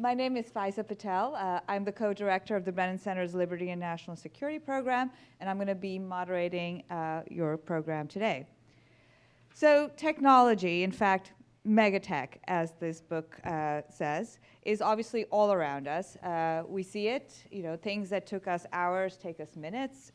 My name is Faiza Patel. I'm the co-director of the Brennan Center's Liberty and National Security Program, and I'm going to be moderating your program today. So technology, in fact, Megatech, as this book says, is obviously all around us. We see it, things that took us hours take us minutes.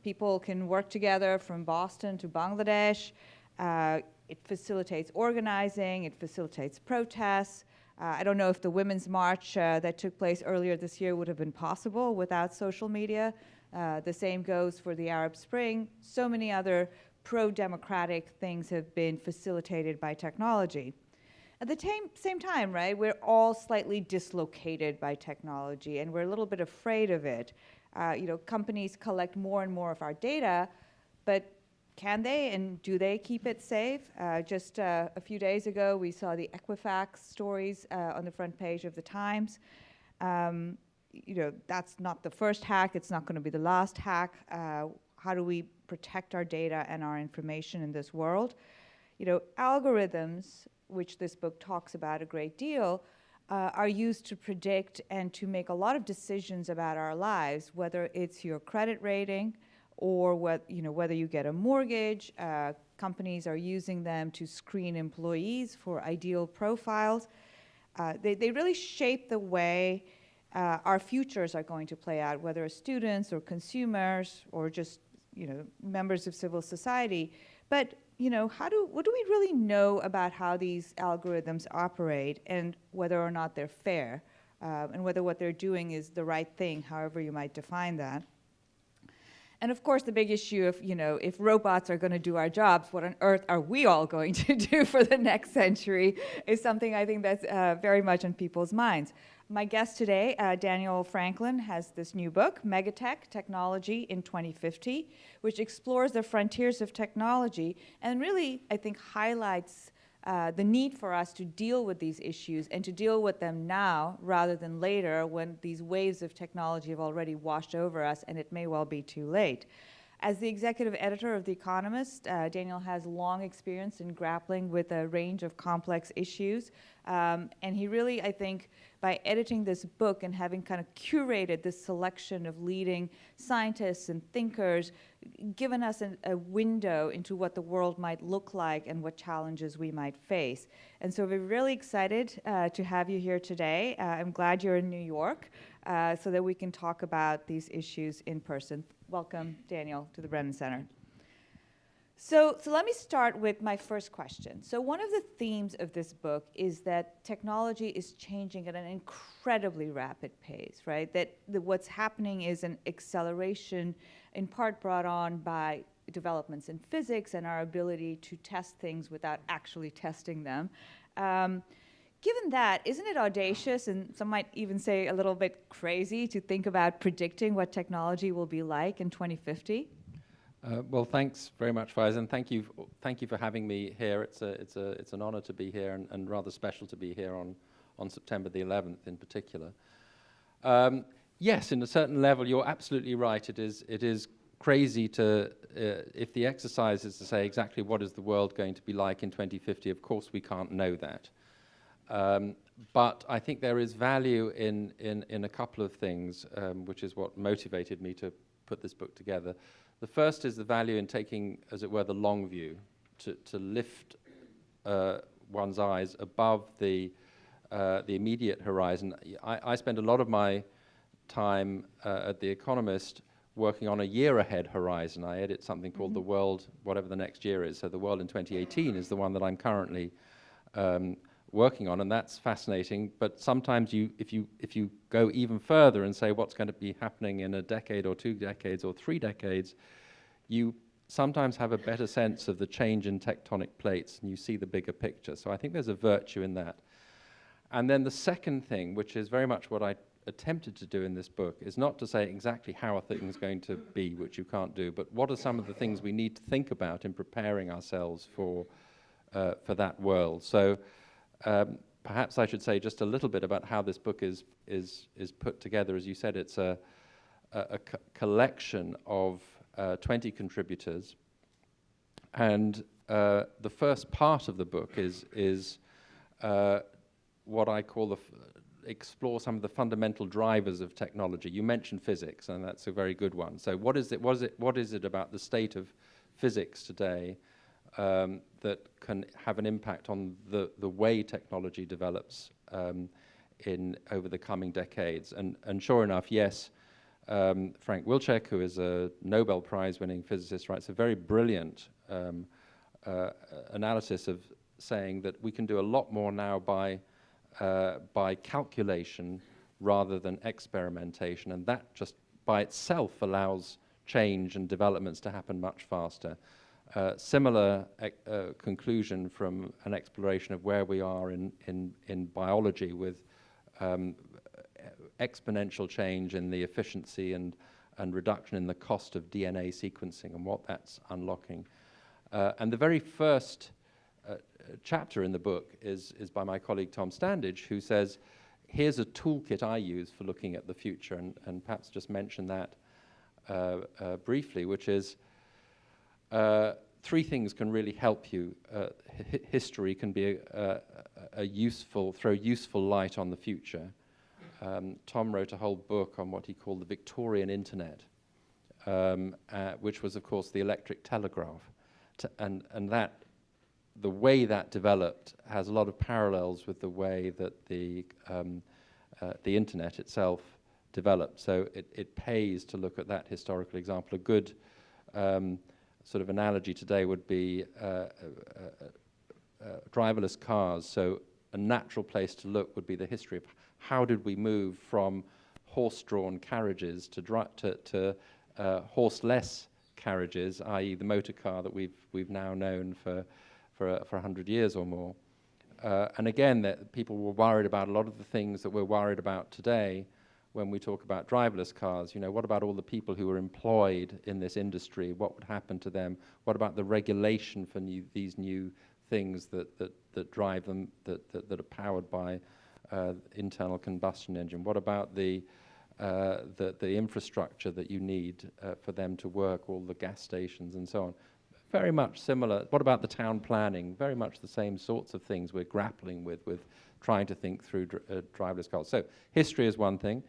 People can work together from Boston to Bangladesh. It facilitates organizing, it facilitates protests. I don't know if the Women's March that took place earlier this year would have been possible without social media. The same goes for the Arab Spring. So many other pro-democratic things have been facilitated by technology. At the same time, right, we're all slightly dislocated by technology, and we're a little bit afraid of it. Companies collect more and more of our data, but can they and do they keep it safe? Just a few days ago, we saw the Equifax stories on the front page of the Times. That's not the first hack. It's not going to be the last hack. How do we protect our data and our information in this world? Algorithms, which this book talks about a great deal, are used to predict and to make a lot of decisions about our lives, whether it's your credit rating, or whether you get a mortgage. Companies are using them to screen employees for ideal profiles. They really shape the way our futures are going to play out, whether as students or consumers or just members of civil society. But what do we really know about how these algorithms operate and whether or not they're fair, and whether what they're doing is the right thing, however you might define that? And of course, the big issue of, if robots are going to do our jobs, what on earth are we all going to do for the next century is something I think that's very much on people's minds. My guest today, Daniel Franklin, has this new book, Megatech, Technology in 2050, which explores the frontiers of technology and really, I think, highlights the need for us to deal with these issues and to deal with them now rather than later when these waves of technology have already washed over us and it may well be too late. As the executive editor of The Economist, Daniel has long experience in grappling with a range of complex issues. And he really, I think, by editing this book and having kind of curated this selection of leading scientists and thinkers, given us a window into what the world might look like and what challenges we might face. And so we're really excited to have you here today. I'm glad you're in New York so that we can talk about these issues in person. Welcome, Daniel, to the Brennan Center. So let me start with my first question. So one of the themes of this book is that technology is changing at an incredibly rapid pace, right? That what's happening is an acceleration in part brought on by developments in physics and our ability to test things without actually testing them. Given that, isn't it audacious, and some might even say a little bit crazy, to think about predicting what technology will be like in 2050? Well, thanks very much, Faiza, and thank you for having me here. It's an honor to be here, and rather special to be here on September the 11th in particular. Yes, in a certain level, you're absolutely right. It is crazy to, if the exercise is to say exactly what is the world going to be like in 2050, of course we can't know that. But I think there is value in a couple of things, which is what motivated me to put this book together. The first is the value in taking, as it were, the long view, to lift one's eyes above the immediate horizon. I spend a lot of my time at The Economist working on a year-ahead horizon. I edit something called The World, whatever the next year is. So The World in 2018 is the one that I'm currently working on, and that's fascinating. But sometimes if you go even further and say what's going to be happening in a decade or 2 decades or 3 decades, you sometimes have a better sense of the change in tectonic plates and you see the bigger picture. So I think there's a virtue in that. And then the second thing, which is very much what I attempted to do in this book, is not to say exactly how are things going to be, which you can't do, but what are some of the things we need to think about in preparing ourselves for that world. So perhaps I should say just a little bit about how this book is put together. As you said, it's a collection of 20 contributors, and the first part of the book is what I call explore some of the fundamental drivers of technology. You mentioned physics, and that's a very good one. So what is it about the state of physics today that can have an impact on the way technology develops over the coming decades? And sure enough, yes, Frank Wilczek, who is a Nobel Prize-winning physicist, writes a very brilliant analysis of saying that we can do a lot more now by calculation rather than experimentation, and that just by itself allows change and developments to happen much faster. Similar conclusion from an exploration of where we are in biology, with exponential change in the efficiency and reduction in the cost of DNA sequencing and what that's unlocking. And the very first chapter in the book is by my colleague Tom Standage, who says, here's a toolkit I use for looking at the future, and perhaps just mention that briefly, which is three things can really help you. History can be throw useful light on the future. Tom wrote a whole book on what he called the Victorian Internet, which was, of course, the electric telegraph. And that, the way that developed has a lot of parallels with the way that the Internet itself developed. So it pays to look at that historical example. A good sort of analogy today would be driverless cars. So a natural place to look would be the history of how did we move from horse-drawn carriages to horseless carriages, i.e. the motor car that we've now known for 100 years or more. And again, that people were worried about a lot of the things that we're worried about today when we talk about driverless cars. You know, what about all the people who are employed in this industry? What would happen to them? What about the regulation for these new things that drive them, that are powered by internal combustion engine? What about the infrastructure that you need for them to work, all the gas stations and so on? Very much similar. What about the town planning? Very much the same sorts of things we're grappling with trying to think through driverless cars. So history is one thing.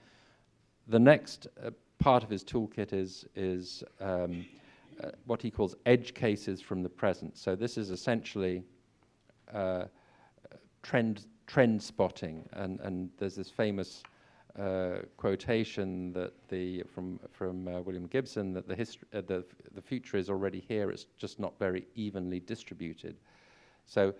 The next part of his toolkit is what he calls edge cases from the present. So this is essentially trend spotting, and there's this famous quotation that from William Gibson, that the future is already here, it's just not very evenly distributed. So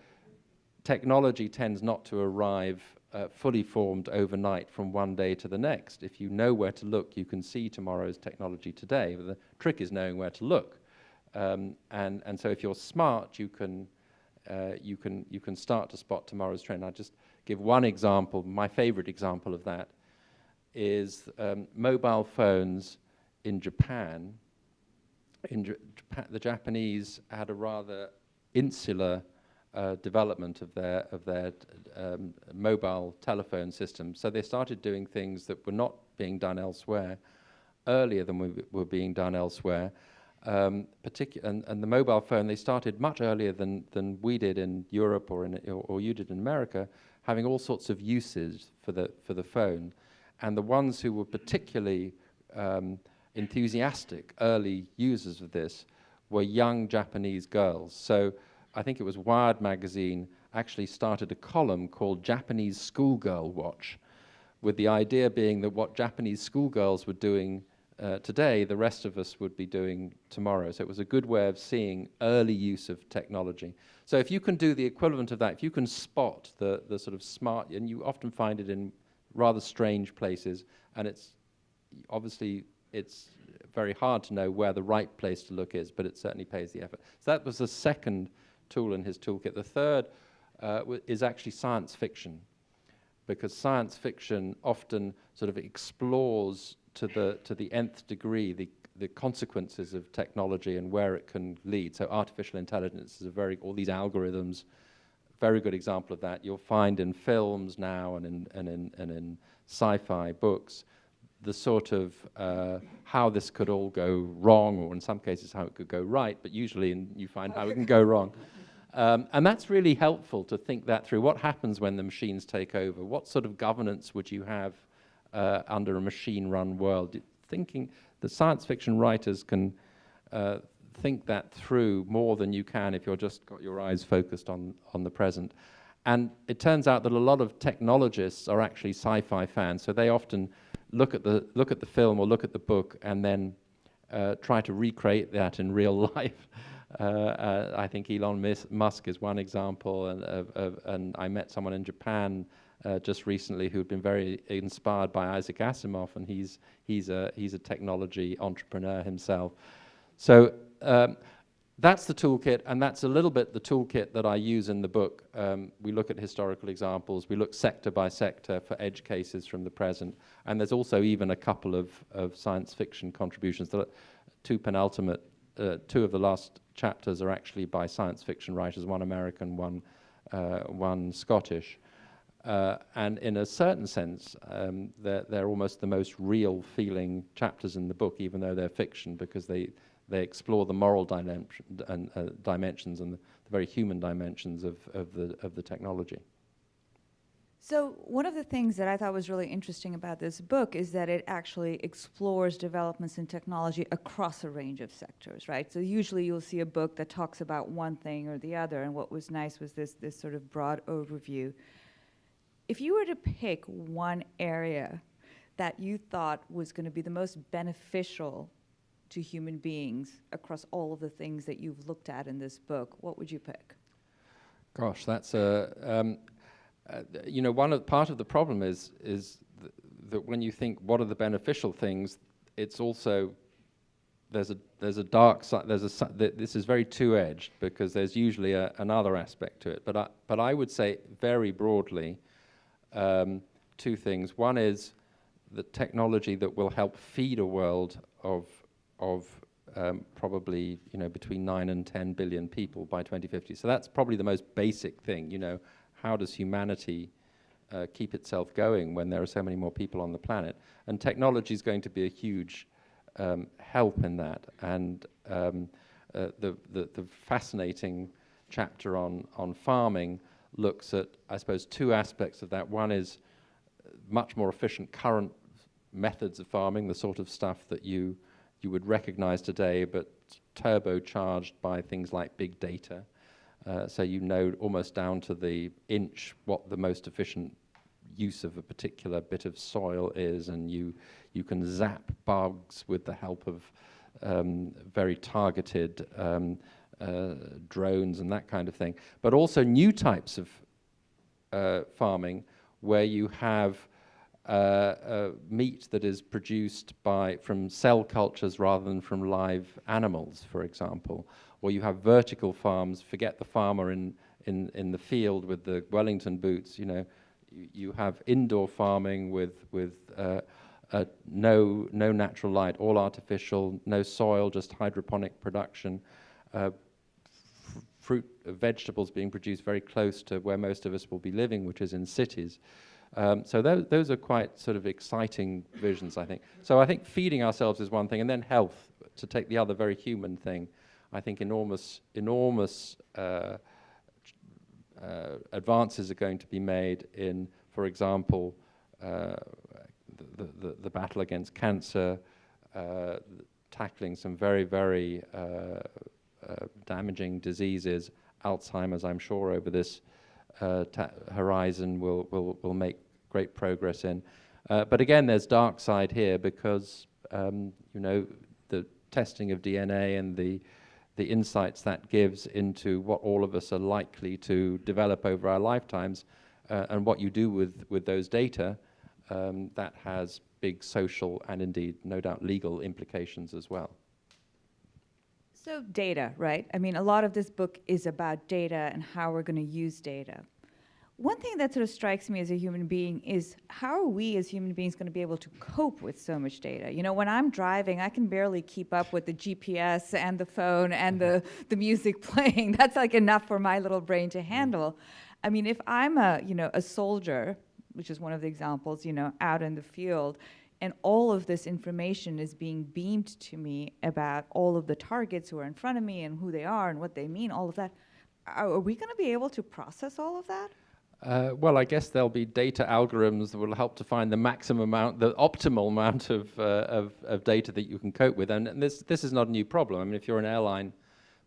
technology tends not to arrive fully formed overnight from one day to the next. If you know where to look, you can see tomorrow's technology today. But the trick is knowing where to look. And so if you're smart, you can start to spot tomorrow's trend. I'll just give one example. My favorite example of that is mobile phones in Japan. The Japanese had a rather insular development of their mobile telephone system. So they started doing things that were not being done elsewhere, earlier than were being done elsewhere. And the mobile phone, they started much earlier than we did in Europe or you did in America, having all sorts of uses for the phone. And the ones who were particularly enthusiastic early users of this were young Japanese girls. So I think it was Wired magazine actually started a column called Japanese Schoolgirl Watch, with the idea being that what Japanese schoolgirls were doing today, the rest of us would be doing tomorrow. So it was a good way of seeing early use of technology. So if you can do the equivalent of that, if you can spot the sort of smart, and you often find it in rather strange places, and it's very hard to know where the right place to look is, but it certainly pays the effort. So that was the second tool in his toolkit. The third is actually science fiction, because science fiction often sort of explores to the nth degree the consequences of technology and where it can lead. So artificial intelligence is all these algorithms, very good example of that. You'll find in films now and in sci-fi books the sort of how this could all go wrong, or in some cases how it could go right, but usually you find how it can go wrong. And that's really helpful to think that through. What happens when the machines take over? What sort of governance would you have under a machine-run world? Thinking the science fiction writers can think that through more than you can if you're just got your eyes focused on the present. And it turns out that a lot of technologists are actually sci-fi fans, so they often look at the film or look at the book and then try to recreate that in real life. I think Elon Musk is one example, and I met someone in Japan just recently who'd been very inspired by Isaac Asimov, and he's a technology entrepreneur himself. So that's the toolkit, and that's a little bit the toolkit that I use in the book. We look at historical examples, we look sector by sector for edge cases from the present, and there's also even a couple of science fiction contributions. The two penultimate, two of the last chapters are actually by science fiction writers, one American, one Scottish. And in a certain sense, they're almost the most real feeling chapters in the book, even though they're fiction, because they explore the moral dimensions and the very human dimensions of the technology. So one of the things that I thought was really interesting about this book is that it actually explores developments in technology across a range of sectors, right? So usually you'll see a book that talks about one thing or the other, and what was nice was this sort of broad overview. If you were to pick one area that you thought was going to be the most beneficial to human beings across all of the things that you've looked at in this book, what would you pick? Gosh, that's a part of the problem is that when you think what are the beneficial things, it's also there's a dark side. This is very two-edged because there's usually another aspect to it. But I would say very broadly two things. One is the technology that will help feed a world of probably between 9 and 10 billion people by 2050. So that's probably the most basic thing. How does humanity keep itself going when there are so many more people on the planet? And technology is going to be a huge help in that. And the fascinating chapter on farming looks at, I suppose, two aspects of that. One is much more efficient current methods of farming, the sort of stuff that you would recognize today, but turbocharged by things like big data. So almost down to the inch what the most efficient use of a particular bit of soil is, and you can zap bugs with the help of very targeted drones and that kind of thing. But also new types of farming where you have meat that is produced from cell cultures rather than from live animals, for example. Or you have vertical farms. Forget the farmer in the field with the Wellington boots. You have indoor farming with no natural light, all artificial, no soil, just hydroponic production. Fruit, vegetables being produced very close to where most of us will be living, which is in cities. So those are quite sort of exciting visions, I think. So I think feeding ourselves is one thing, and then health, to take the other very human thing. I think enormous advances are going to be made in, for example, the battle against cancer, tackling some very, very damaging diseases. Alzheimer's, I'm sure, over this horizon will make great progress in. But again, there's dark side here because the testing of DNA and the insights that gives into what all of us are likely to develop over our lifetimes, and what you do with those data, that has big social and indeed, no doubt, legal implications as well. So data, right? I mean, a lot of this book is about data and how we're going to use data. One thing that sort of strikes me as a human being is how are we as human beings going to be able to cope with so much data? When I'm driving, I can barely keep up with the GPS and the phone and the music playing. That's like enough for my little brain to handle. I mean, if I'm a soldier, which is one of the examples, out in the field, and all of this information is being beamed to me about all of the targets who are in front of me and who they are and what they mean, all of that, are we going to be able to process all of that? Well, I guess there'll be data algorithms that will help to find the maximum amount, the optimal amount of data that you can cope with. And this is not a new problem. I mean, if you're an airline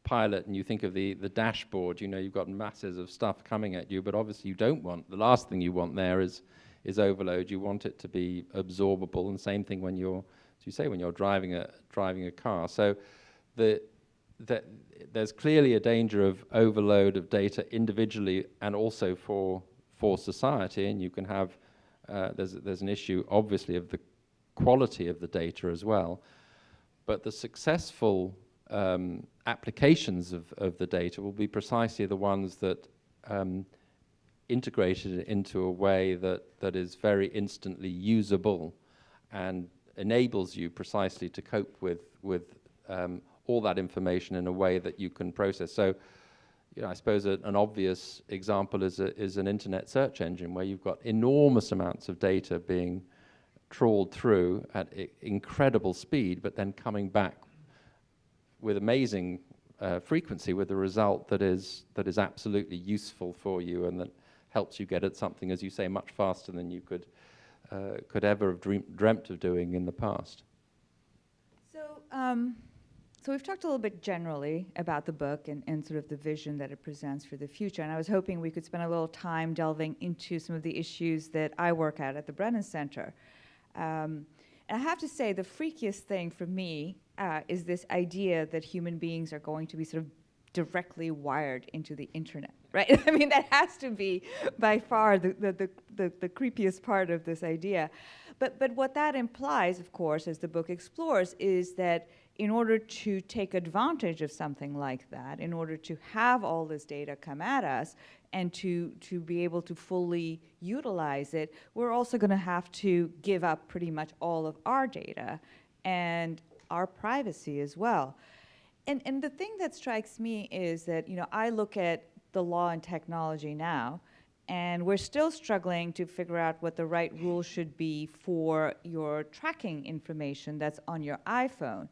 pilot and you think of the dashboard, you know, you've got masses of stuff coming at you, but obviously you don't want, the last thing you want there is overload. You want it to be absorbable, and same thing when you're, as you say, when you're driving a car. So there's clearly a danger of overload of data individually and also for society, and you can have, there's an issue obviously of the quality of the data as well, but the successful applications of the data will be precisely the ones that integrated it into a way that is very instantly usable and enables you precisely to cope with all that information in a way that you can process. So, you know, I suppose an obvious example is an internet search engine where you've got enormous amounts of data being trawled through at incredible speed, but then coming back with amazing frequency with a result that is absolutely useful for you and that helps you get at something, as you say, much faster than you could ever have dreamt of doing in the past. So we've talked a little bit generally about the book and sort of the vision that it presents for the future, and I was hoping we could spend a little time delving into some of the issues that I work at the Brennan Center. And I have to say, the freakiest thing for me is this idea that human beings are going to be sort of directly wired into the internet, right? I mean, that has to be by far the creepiest part of this idea. But what that implies, of course, as the book explores, is that in order to take advantage of something like that, in order to have all this data come at us and to be able to fully utilize it, we're also going to have to give up pretty much all of our data and our privacy as well. And the thing that strikes me is that, you know, I look at the law and technology now, and we're still struggling to figure out what the right rule should be for your tracking information that's on your iPhone.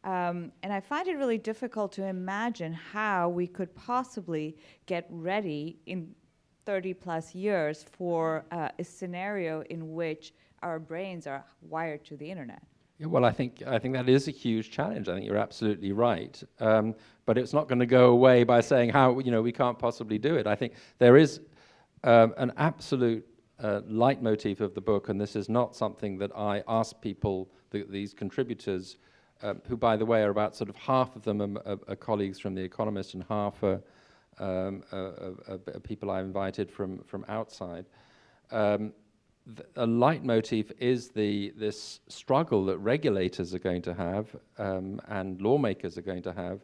And I find it really difficult to imagine how we could possibly get ready in 30 plus years for a scenario in which our brains are wired to the internet. Yeah, well, I think that is a huge challenge. I think you're absolutely right. But it's not going to go away by saying how, you know, we can't possibly do it. I think there is an absolute leitmotif of the book, and this is not something that I ask people, these contributors, who, by the way, are about sort of half of them are colleagues from The Economist and half are people I invited from outside. A leitmotif is this struggle that regulators are going to have and lawmakers are going to have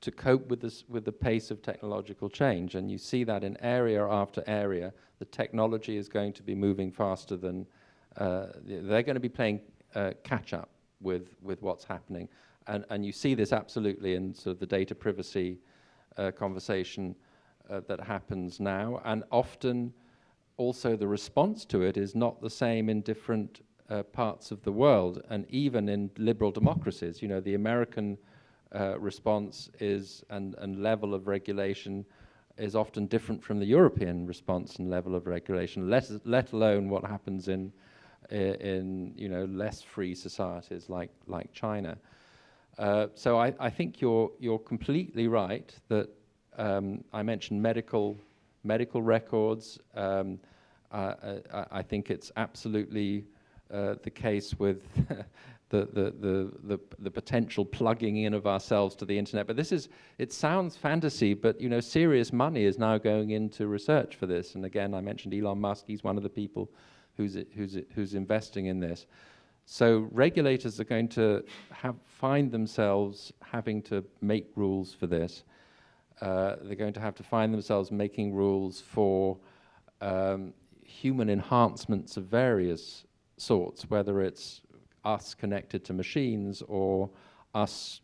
to cope with the pace of technological change. And you see that in area after area. The technology is going to be moving faster than they're going to be playing catch up with what's happening. And you see this absolutely in sort of the data privacy conversation that happens now. And often also the response to it is not the same in different parts of the world, and even in liberal democracies. You know, the American response is and level of regulation is often different from the European response and level of regulation, let alone what happens in you know, less free societies like China. So I think you're completely right that I mentioned medical records. I think it's absolutely the case with the potential plugging in of ourselves to the internet. But it sounds fantasy, but you know, serious money is now going into research for this. And again, I mentioned Elon Musk. He's one of the people who's investing in this. So regulators are going to find themselves having to make rules for this. They're going to have to find themselves making rules for human enhancements of various sorts, whether it's us connected to machines or us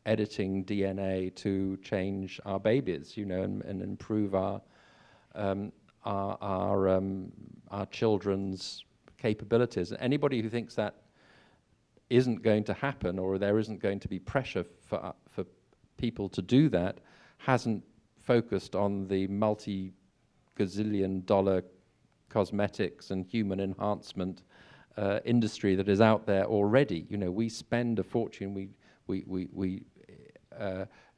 editing DNA to change our babies, you know, and improve our children's capabilities. Anybody who thinks that isn't going to happen, or there isn't going to be pressure for people to do that, hasn't focused on the multi-gazillion dollar cosmetics and human enhancement industry that is out there already. You know, we spend a fortune. We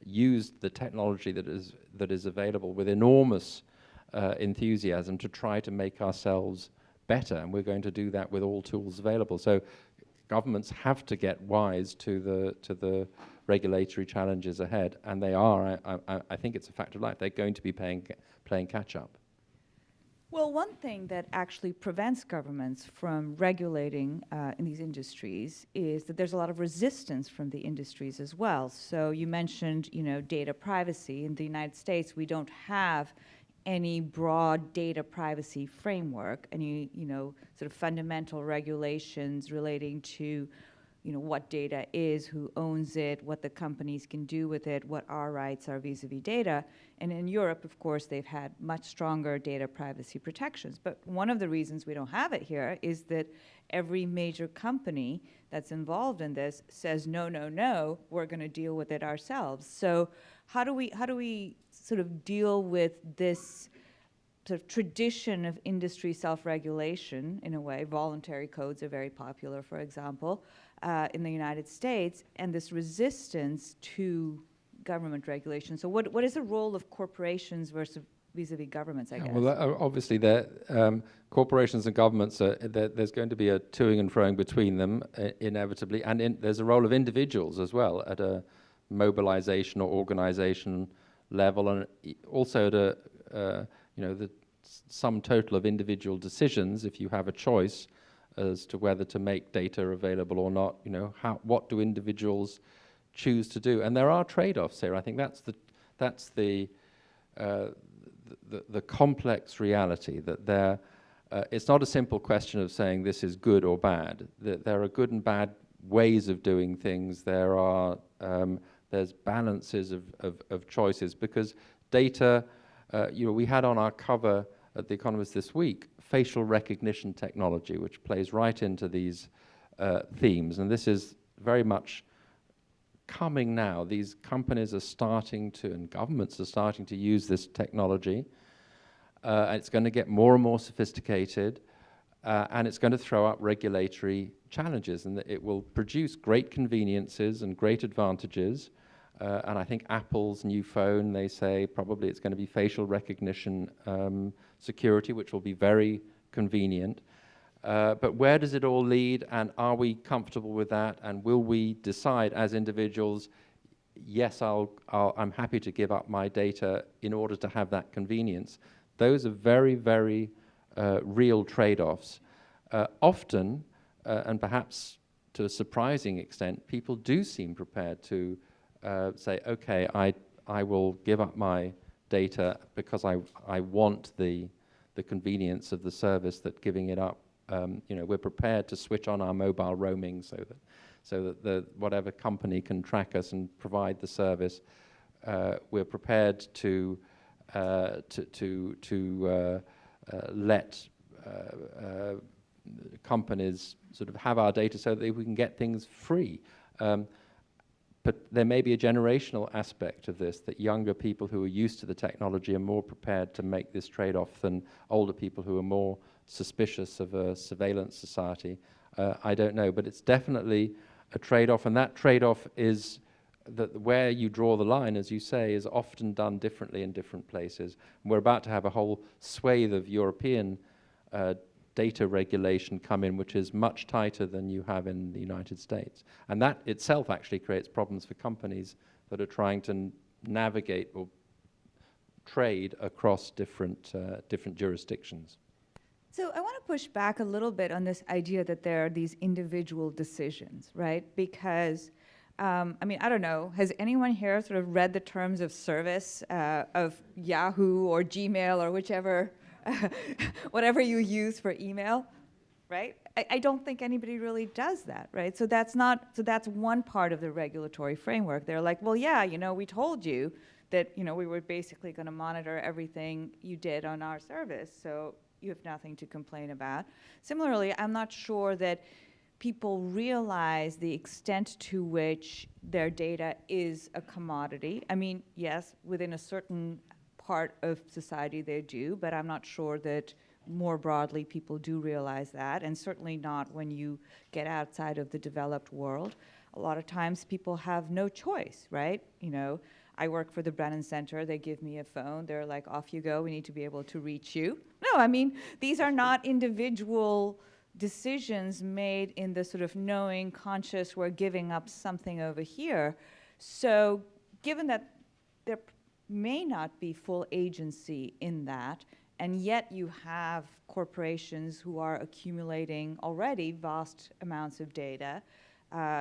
use the technology that is available with enormous enthusiasm to try to make ourselves better, and we're going to do that with all tools available. So governments have to get wise to the regulatory challenges ahead, and they are. I think it's a fact of life. They're going to be playing catch up. Well, one thing that actually prevents governments from regulating in these industries is that there's a lot of resistance from the industries as well. So you mentioned, you know, data privacy. In the United States, we don't have any broad data privacy framework, any, you know, sort of fundamental regulations relating to, you know, what data is, who owns it, what the companies can do with it, what our rights are vis-a-vis data. And in Europe, of course, they've had much stronger data privacy protections. But one of the reasons we don't have it here is that every major company that's involved in this says, no, no, no, we're going to deal with it ourselves. So how do we sort of deal with this sort of tradition of industry self-regulation, in a way? Voluntary codes are very popular, for example, in the United States, and this resistance to government regulation. So what is the role of corporations versus vis-a-vis governments, I guess? Well, obviously, corporations and governments, there's going to be a toing and froing between them, inevitably, and there's a role of individuals as well at a mobilization or organization level, and also at a, you know, the sum total of individual decisions, if you have a choice as to whether to make data available or not, you know, what do individuals choose to do? And there are trade-offs here. I think that's the complex reality, that it's not a simple question of saying this is good or bad. There are good and bad ways of doing things. There's balances of choices, because data, you know, we had on our cover at The Economist this week facial recognition technology, which plays right into these themes, and this is very much coming now. These companies are starting to, and governments are starting to use this technology. It's going to get more and more sophisticated, and it's going to throw up regulatory challenges, and it will produce great conveniences and great advantages. And I think Apple's new phone, they say probably it's going to be facial recognition security, which will be very convenient. But where does it all lead, and are we comfortable with that? And will we decide as individuals, yes, I'm happy to give up my data in order to have that convenience? Those are very, very real trade-offs. Often, and perhaps to a surprising extent, people do seem prepared to say, okay, I will give up my data because I want the convenience of the service that giving it up. You know, we're prepared to switch on our mobile roaming so that whatever company can track us and provide the service, we're prepared to let companies sort of have our data so that we can get things free. But there may be a generational aspect of this, that younger people who are used to the technology are more prepared to make this trade-off than older people who are more suspicious of a surveillance society. I don't know, but it's definitely a trade-off, and that trade-off is that where you draw the line, as you say, is often done differently in different places. And we're about to have a whole swathe of European data regulation come in, which is much tighter than you have in the United States. And that itself actually creates problems for companies that are trying to navigate or trade across different jurisdictions. So I want to push back a little bit on this idea that there are these individual decisions, right? Because, I mean, I don't know, has anyone here sort of read the terms of service of Yahoo or Gmail or whichever, whatever you use for email, right? I don't think anybody really does that, right? So that's one part of the regulatory framework. They're like, well, yeah, you know, we told you that, you know, we were basically going to monitor everything you did on our service, so you have nothing to complain about. Similarly, I'm not sure that people realize the extent to which their data is a commodity. I mean, yes, within a certain part of society they do, but I'm not sure that more broadly people do realize that, and certainly not when you get outside of the developed world. A lot of times people have no choice, right? You know, I work for the Brennan Center, they give me a phone, they're like, off you go, we need to be able to reach you. No, I mean, these are not individual decisions made in the sort of knowing, conscious, we're giving up something over here. So given that there may not be full agency in that, and yet you have corporations who are accumulating already vast amounts of data.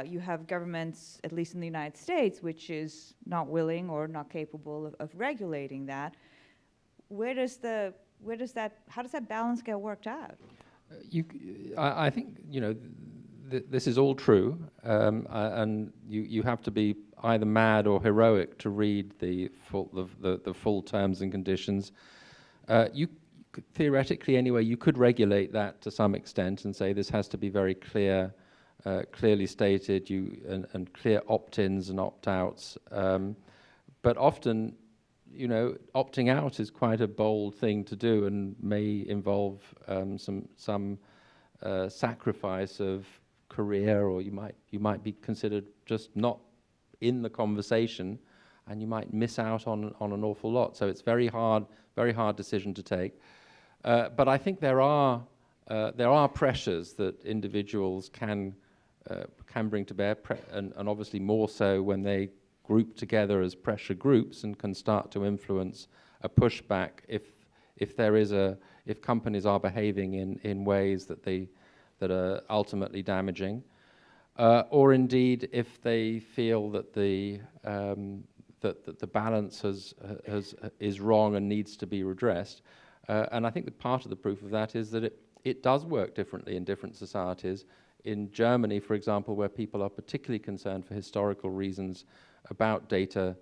You have governments, at least in the United States, which is not willing or not capable of regulating that. How does that balance get worked out? I think, you know, this is all true, and you have to be either mad or heroic to read the full terms and conditions. Theoretically, anyway, you could regulate that to some extent and say this has to be very clear, clearly stated, and clear opt-ins and opt-outs. But often, you know, opting out is quite a bold thing to do and may involve some sacrifice of career, or you might be considered just not in the conversation, and you might miss out on an awful lot. So it's very hard decision to take. But I think there are pressures that individuals can bring to bear, and obviously more so when they group together as pressure groups and can start to influence a pushback if companies are behaving in ways that are ultimately damaging, or indeed if they feel that the balance is wrong and needs to be redressed. And I think that part of the proof of that is that it does work differently in different societies. In Germany, for example, where people are particularly concerned for historical reasons about data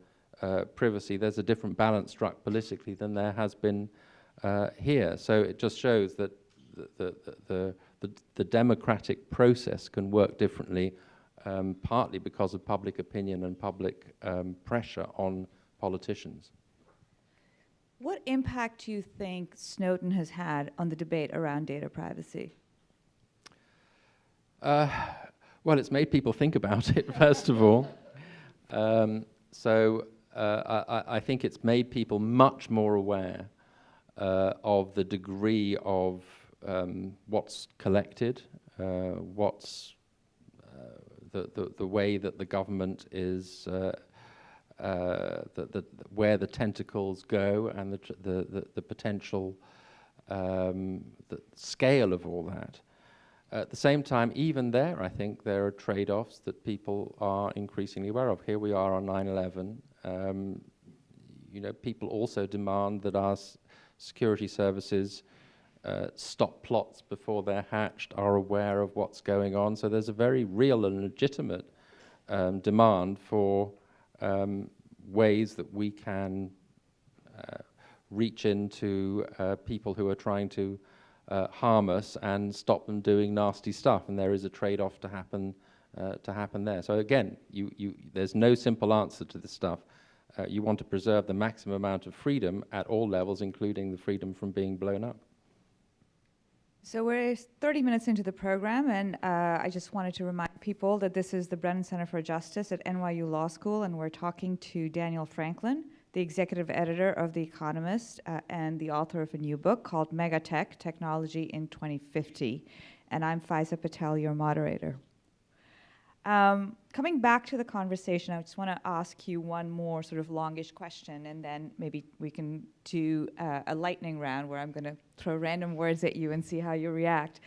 privacy, there's a different balance struck politically than there has been here. So it just shows that the democratic process can work differently, partly because of public opinion and public pressure on politicians. What impact do you think Snowden has had on the debate around data privacy? Well, it's made people think about it, first of all. I think it's made people much more aware of the degree of what's collected, what's the way that the government is, where the tentacles go, and the potential, the scale of all that. At the same time, even there, I think there are trade-offs that people are increasingly aware of. Here we are on 9/11. You know, people also demand that our security services stop plots before they're hatched, are aware of what's going on. So there's a very real and legitimate demand for ways that we can reach into people who are trying to harm us and stop them doing nasty stuff, and there is a trade-off to happen there. So again, there's no simple answer to this stuff. You want to preserve the maximum amount of freedom at all levels, including the freedom from being blown up. So we're 30 minutes into the program, and I just wanted to remind people that this is the Brennan Center for Justice at NYU Law School, and we're talking to Daniel Franklin, the executive editor of The Economist and the author of a new book called Megatech, Technology in 2050. And I'm Faiza Patel, your moderator. Coming back to the conversation, I just want to ask you one more sort of longish question, and then maybe we can do a lightning round where I'm going to throw random words at you and see how you react.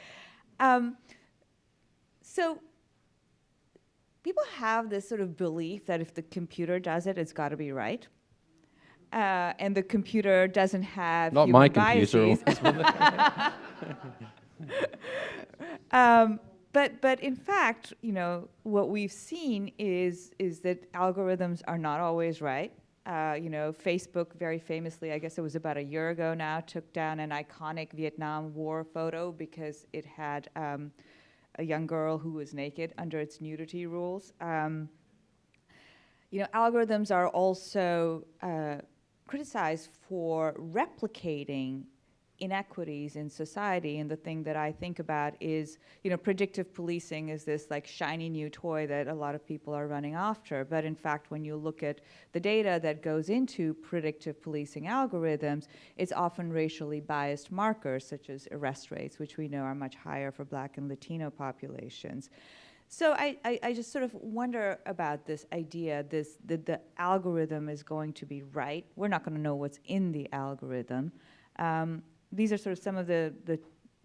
So people have this sort of belief that if the computer does it, it's got to be right. And the computer doesn't have not human my biases. computer. But in fact, you know, what we've seen is that algorithms are not always right. You know, Facebook very famously, I guess it was about a year ago now, took down an iconic Vietnam War photo because it had a young girl who was naked under its nudity rules. You know, algorithms are also criticized for replicating inequities in society. And the thing that I think about is, predictive policing is this like shiny new toy that a lot of people are running after. But in fact, when you look at the data that goes into predictive policing algorithms, it's often racially biased markers such as arrest rates, which we know are much higher for Black and Latino populations. So I just sort of wonder about this idea, that the algorithm is going to be right. We're not going to know what's in the algorithm. These are sort of some of the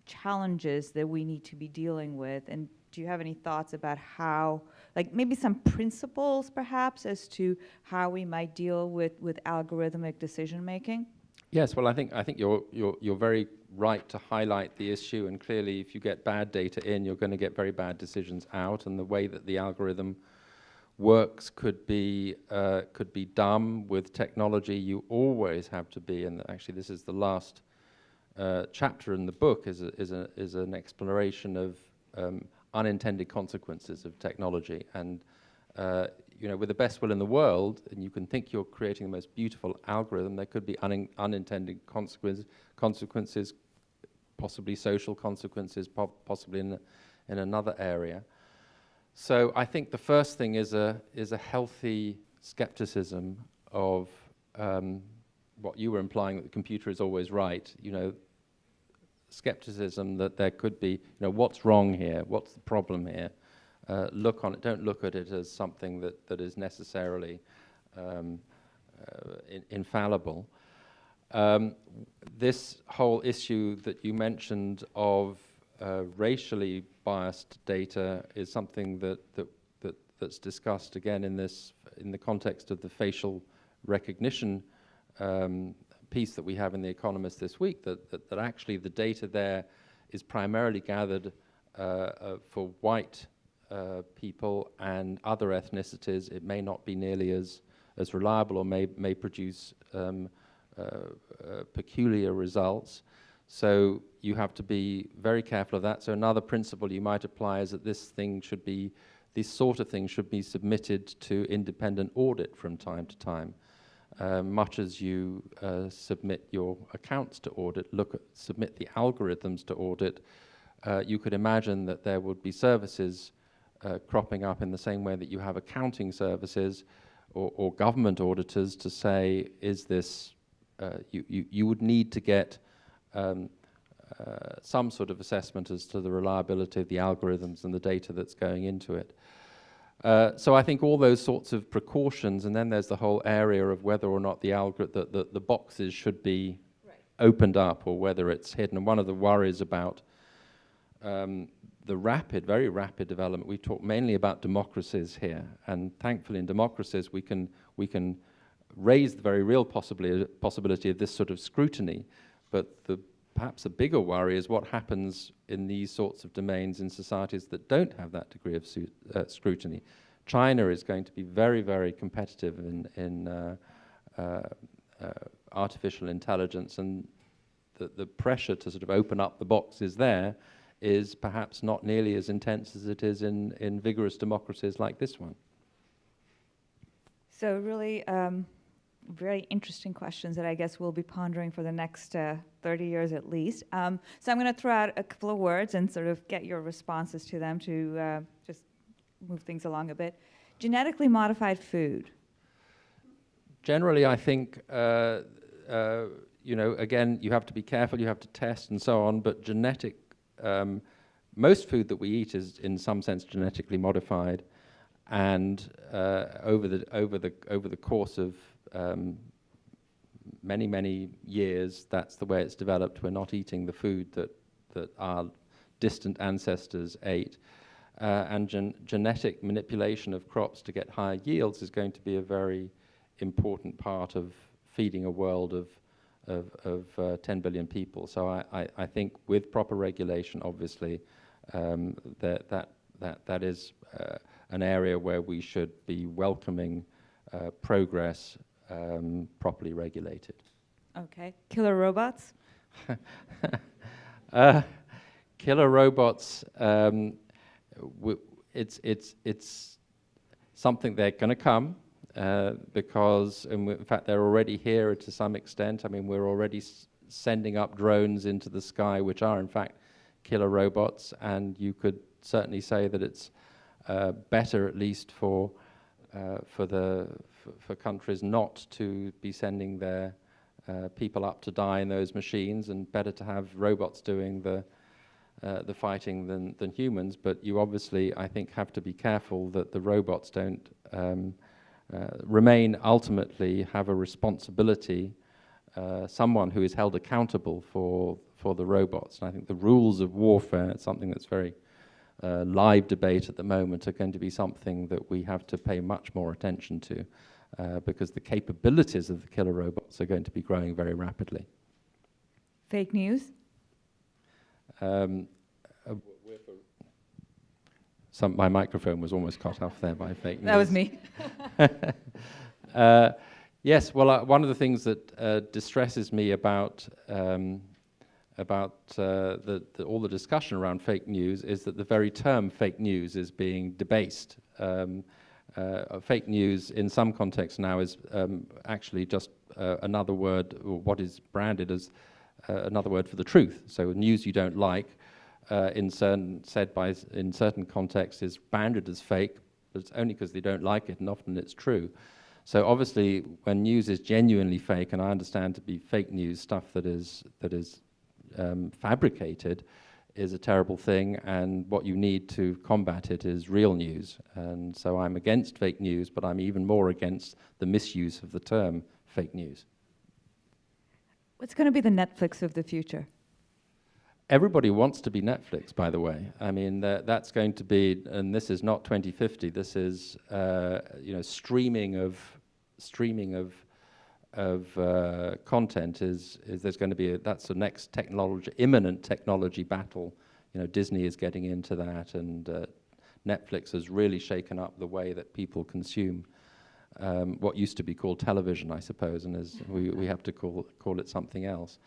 challenges that we need to be dealing with. And do you have any thoughts about how, like maybe some principles perhaps as to how we might deal with algorithmic decision making? Yes, well, I think you're very right to highlight the issue, and clearly, if you get bad data in, you're going to get very bad decisions out, and the way that the algorithm works could be dumb with technology. You always have to be, and actually, this is the last chapter in the book is an exploration of unintended consequences of technology, and with the best will in the world, and you can think you're creating the most beautiful algorithm, there could be unintended consequences, possibly social consequences, possibly in another area. So I think the first thing is a healthy skepticism of what you were implying, that the computer is always right. Skepticism that there could be, what's wrong here? What's the problem here? Look on it. Don't look at it as something that is necessarily infallible. This whole issue that you mentioned of racially biased data is something that's discussed again in the context of the facial recognition piece that we have in The Economist this week. That actually the data there is primarily gathered for white people and other ethnicities. It may not be nearly as reliable, or may produce peculiar results. So you have to be very careful of that. So another principle you might apply is that this sort of thing should be submitted to independent audit from time to time. Much as you submit your accounts to audit, submit the algorithms to audit, you could imagine that there would be services cropping up in the same way that you have accounting services or government auditors to say, is this, you would need to get some sort of assessment as to the reliability of the algorithms and the data that's going into it. So I think all those sorts of precautions, and then there's the whole area of whether or not the boxes should be opened up or whether it's hidden. And one of the worries about the very rapid development, we talk mainly about democracies here, and thankfully in democracies we can raise the very real possibility of this sort of scrutiny, but perhaps a bigger worry is what happens in these sorts of domains in societies that don't have that degree of scrutiny. China is going to be very, very competitive in artificial intelligence, and the pressure to sort of open up the boxes there is perhaps not nearly as intense as it is in vigorous democracies like this one. So really very interesting questions that I guess we'll be pondering for the next 30 years at least. So I'm going to throw out a couple of words and sort of get your responses to them to just move things along a bit. Genetically modified food. Generally, I think, again, you have to be careful, you have to test and so on, but most food that we eat is in some sense genetically modified, and over the course of many years, that's the way it's developed. We're not eating the food that our distant ancestors ate. And genetic manipulation of crops to get higher yields is going to be a very important part of feeding a world of 10 billion people. So I think with proper regulation, obviously, that is an area where we should be welcoming progress, properly regulated. Okay. Killer robots? Killer robots, it's something they're going to come. because, and in fact, they're already here to some extent. I mean, we're already sending up drones into the sky, which are, in fact, killer robots, and you could certainly say that it's better, at least for countries not to be sending their people up to die in those machines, and better to have robots doing the fighting than humans. But you obviously, I think, have to be careful that the robots don't remain, ultimately have a responsibility, someone who is held accountable for the robots. And I think the rules of warfare, it's something that's very live debate at the moment, are going to be something that we have to pay much more attention to, because the capabilities of the killer robots are going to be growing very rapidly. Fake news? My microphone was almost cut off there by fake news. That was me. Yes, well, one of the things that distresses me about all the discussion around fake news is that the very term fake news is being debased. Fake news in some contexts now is actually just another word, or what is branded as another word for the truth. So news you don't like, in certain contexts, is branded as fake, but it's only because they don't like it, and often it's true. So obviously, when news is genuinely fake, and I understand to be fake news stuff that is fabricated, is a terrible thing, and what you need to combat it is real news. And so I'm against fake news, but I'm even more against the misuse of the term fake news. What's going to be the Netflix of the future? Everybody wants to be Netflix, by the way. I mean, that's going to be, and this is not 2050. This is, streaming of content is there's going to be that's the next imminent technology battle. You know, Disney is getting into that, and Netflix has really shaken up the way that people consume what used to be called television, I suppose, and as we have to call it something else.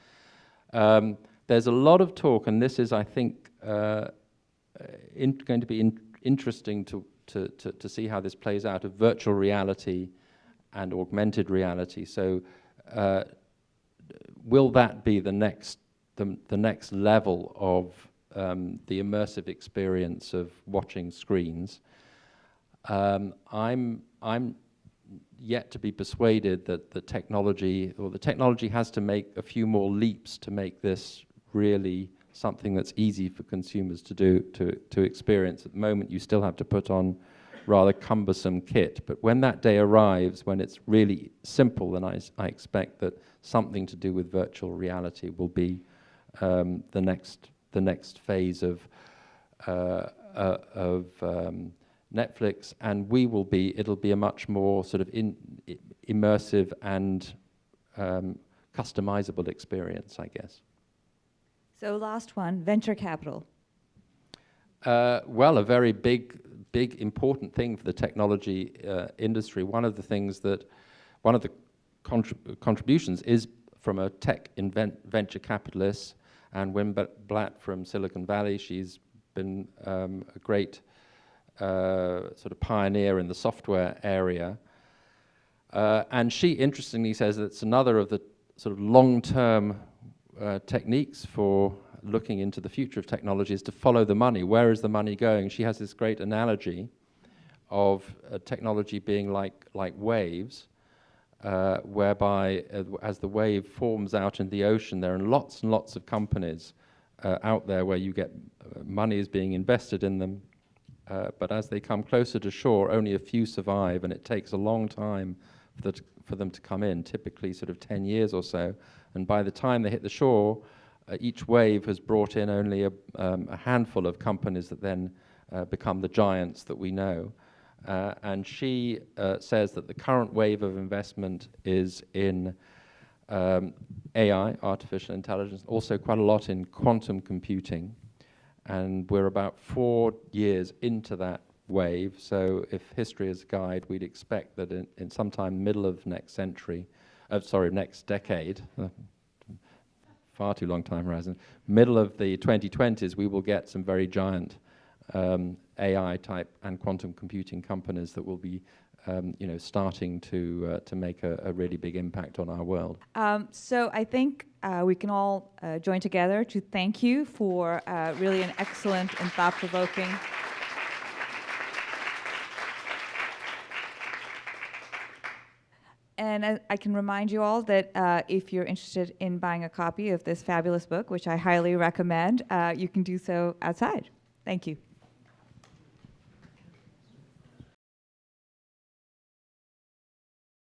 There's a lot of talk, and this is, I think, going to be interesting to see how this plays out, of virtual reality and augmented reality. So, will that be the next level of the immersive experience of watching screens? I'm yet to be persuaded that the technology has to make a few more leaps to make this really something that's easy for consumers to do, to experience. At the moment, you still have to put on rather cumbersome kit, but when that day arrives, when it's really simple, then I expect that something to do with virtual reality will be the next phase of Netflix, and it'll be a much more sort of immersive and customizable experience, I guess. So last one, venture capital. Well, a very big, important thing for the technology industry. One of the contributions is from a tech venture capitalist, and Wim Blatt from Silicon Valley. She's been a great sort of pioneer in the software area. And she interestingly says that it's another of the sort of long-term techniques for looking into the future of technology is to follow the money. Where is the money going? She has this great analogy of technology being like waves, whereby as the wave forms out in the ocean, there are lots and lots of companies out there where you get money is being invested in them, but as they come closer to shore, only a few survive, and it takes a long time for them to come in, typically sort of 10 years or so. And by the time they hit the shore, each wave has brought in only a handful of companies that then become the giants that we know. And she says that the current wave of investment is in AI, artificial intelligence, also quite a lot in quantum computing. And we're about 4 years into that wave. So if history is a guide, we'd expect that in sometime middle of next decade, far too long time horizon, middle of the 2020s, we will get some very giant AI type and quantum computing companies that will be starting to make a really big impact on our world. So I think we can all join together to thank you for really an excellent and thought-provoking and I can remind you all that if you're interested in buying a copy of this fabulous book, which I highly recommend, you can do so outside. Thank you.